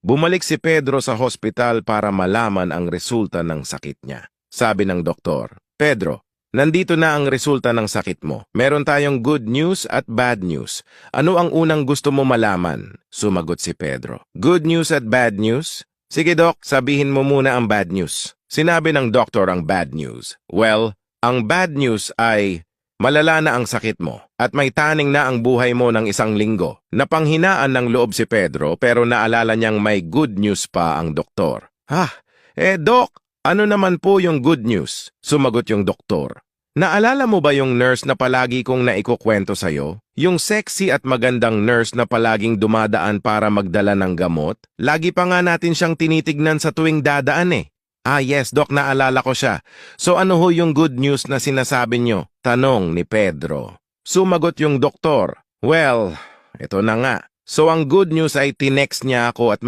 Bumalik si Pedro sa hospital para malaman ang resulta ng sakit niya. Sabi ng doktor, "Pedro, nandito na ang resulta ng sakit mo. Meron tayong good news at bad news. Ano ang unang gusto mo malaman?" Sumagot si Pedro. "Good news at bad news? Sige Doc, sabihin mo muna ang bad news." Sinabi ng doktor ang bad news. "Well, ang bad news ay malala na ang sakit mo at may taning na ang buhay mo ng 1 linggo." Napanghinaan ng loob si Pedro pero naalala niyang may good news pa ang doktor. Doc, ano naman po yung good news?" Sumagot yung doktor. "Naalala mo ba yung nurse na palagi kong naikukwento sa'yo? Yung sexy at magandang nurse na palaging dumadaan para magdala ng gamot? Lagi pa nga natin siyang tinitignan sa tuwing dadaan eh." Yes, Doc, naalala ko siya. "So ano ho yung good news na sinasabi niyo?" Tanong ni Pedro. Sumagot yung doktor, "Well, ito na nga. So ang good news ay tinext niya ako at